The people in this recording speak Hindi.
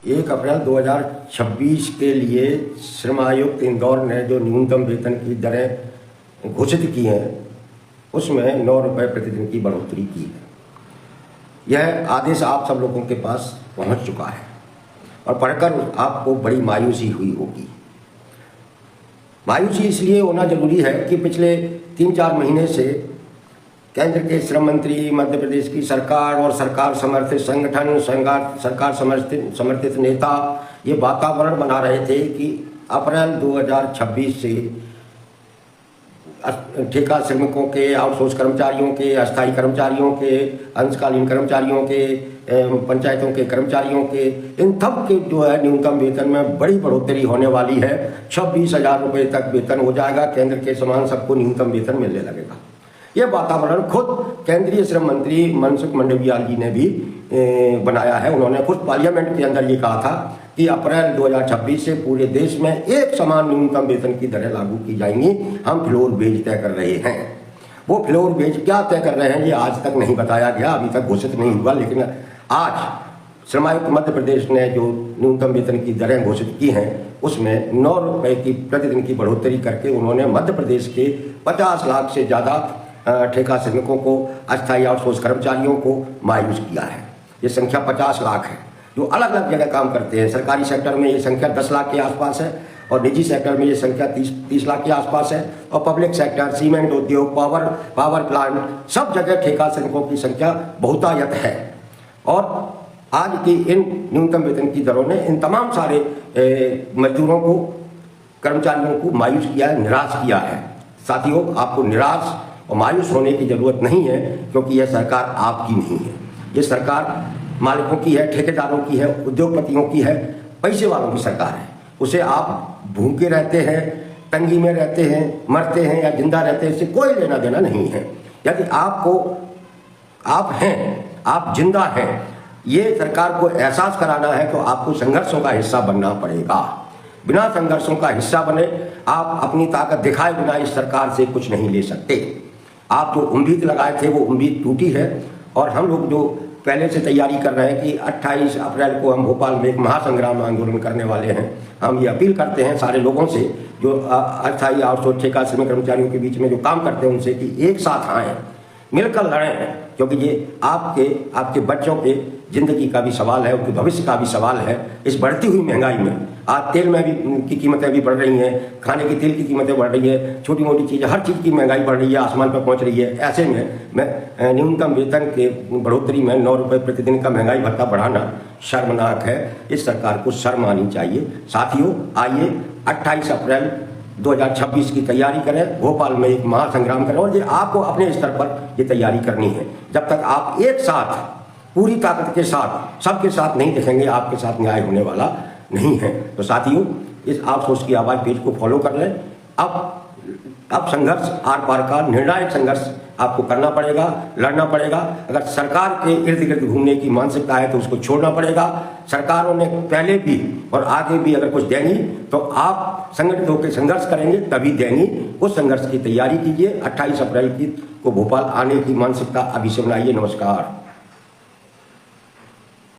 1 अप्रैल 2026 के लिए श्रम आयुक्त इंदौर ने जो न्यूनतम वेतन की दरें घोषित की हैं उसमें 9 रुपये प्रतिदिन की बढ़ोतरी की है। यह आदेश आप सब लोगों के पास पहुंच चुका है और पढ़कर आपको बड़ी मायूसी हुई होगी। मायूसी इसलिए होना जरूरी है कि पिछले 3-4 महीने से केंद्र के श्रम मंत्री, मध्य प्रदेश की सरकार और सरकार समर्थित संगठन, सरकार समर्थित नेता ये वातावरण बना रहे थे कि अप्रैल 2026 से ठेका श्रमिकों के, आउटसोर्स कर्मचारियों के, अस्थायी कर्मचारियों के, अंशकालीन कर्मचारियों के, पंचायतों के कर्मचारियों के, इन सब के जो है न्यूनतम वेतन में बड़ी बढ़ोतरी होने वाली है। 26,000 रुपये तक वेतन हो जाएगा। केंद्र के समान सबको न्यूनतम वेतन मिलने लगेगा। यह वातावरण खुद केंद्रीय श्रम मंत्री मनसुख मंडाविया जी ने भी बनाया है। उन्होंने खुद पार्लियामेंट के अंदर ये कहा था कि अप्रैल 2026 से पूरे देश में एक समान न्यूनतम वेतन की दरें लागू की जाएंगी। हम फ्लोर वेज तय कर रहे हैं। वो फ्लोर वेज क्या तय कर रहे हैं ये आज तक नहीं बताया गया, अभी तक घोषित नहीं हुआ। लेकिन आज श्रम आयुक्त मध्य प्रदेश ने जो न्यूनतम वेतन की दरें घोषित की हैं उसमें 9 रुपये की प्रतिदिन की बढ़ोतरी करके उन्होंने मध्य प्रदेश के 50 लाख से ज़्यादा ठेका श्रमिकों को, अस्थायी आउटसोर्स कर्मचारियों को मायूस किया है। ये संख्या 50 लाख है जो अलग अलग जगह काम करते हैं। सरकारी सेक्टर में ये संख्या 10 लाख के आसपास है और निजी सेक्टर में ये संख्या 30 लाख के आसपास है। और पब्लिक सेक्टर, सीमेंट उद्योग, पावर प्लांट, सब जगह ठेका श्रमिकों की संख्या बहुतायत है। और आज की इन न्यूनतम वेतन की दरों ने इन तमाम सारे मजदूरों को, कर्मचारियों को मायूस किया है, निराश किया है। साथियों, आपको निराश और मायूस होने की जरूरत नहीं है, क्योंकि यह सरकार आपकी नहीं है। ये सरकार मालिकों की है, ठेकेदारों की है, उद्योगपतियों की है, पैसे वालों की सरकार है। उसे आप भूखे रहते हैं, तंगी में रहते हैं, मरते हैं या जिंदा रहते हैं, इससे कोई लेना देना नहीं है। यदि आप हैं, आप जिंदा हैं, ये सरकार को एहसास कराना है तो आपको संघर्षों का हिस्सा बनना पड़ेगा। बिना संघर्षों का हिस्सा बने आप अपनी ताकत दिखाए बिना इस सरकार से कुछ नहीं ले सकते। आप जो उम्मीद लगाए थे वो उम्मीद टूटी है और हम लोग जो पहले से तैयारी कर रहे हैं कि 28 अप्रैल को हम भोपाल में एक महासंग्राम आंदोलन करने वाले हैं। हम ये अपील करते हैं सारे लोगों से जो अस्थायी आउटसोर्स ठेका श्रमिक कर्मचारियों के बीच में जो काम करते हैं उनसे कि एक साथ आएँ, मिलकर लड़ें, क्योंकि ये आपके बच्चों के जिंदगी का भी सवाल है, उनके भविष्य का भी सवाल है। इस बढ़ती हुई महंगाई में आज तेल में भी की कीमतें भी बढ़ रही हैं, खाने की तेल की कीमतें बढ़ रही है, छोटी मोटी चीज़ें, हर चीज़ की महंगाई बढ़ रही है, आसमान पर पहुंच रही है। ऐसे में मैं न्यूनतम वेतन के बढ़ोतरी में 9 रुपये प्रतिदिन का महंगाई भत्ता बढ़ाना शर्मनाक है। इस सरकार को शर्म आनी चाहिए। साथियों, आइए 28 अप्रैल 2026 की तैयारी करें, भोपाल में एक महासंग्राम करें। और ये आपको अपने स्तर पर ये तैयारी करनी है। जब तक आप एक साथ पूरी ताकत के साथ सबके साथ नहीं दिखेंगे, आपके साथ न्याय होने वाला नहीं है। तो साथियों, इस आउटसोर्स की आवाज़ पेज को फॉलो कर लें। अब संघर्ष आर पार का निर्णायक संघर्ष आपको करना पड़ेगा, लड़ना पड़ेगा। अगर सरकार के इर्द गिर्द घूमने की मानसिकता है तो उसको छोड़ना पड़ेगा। सरकारों ने पहले भी और आगे भी अगर कुछ देंगी तो आप संगठित होकर संघर्ष करेंगे तभी देंगी। उस संघर्ष की तैयारी कीजिए। 28 अप्रैल को भोपाल आने की मानसिकता अभी से बनाइए। नमस्कार।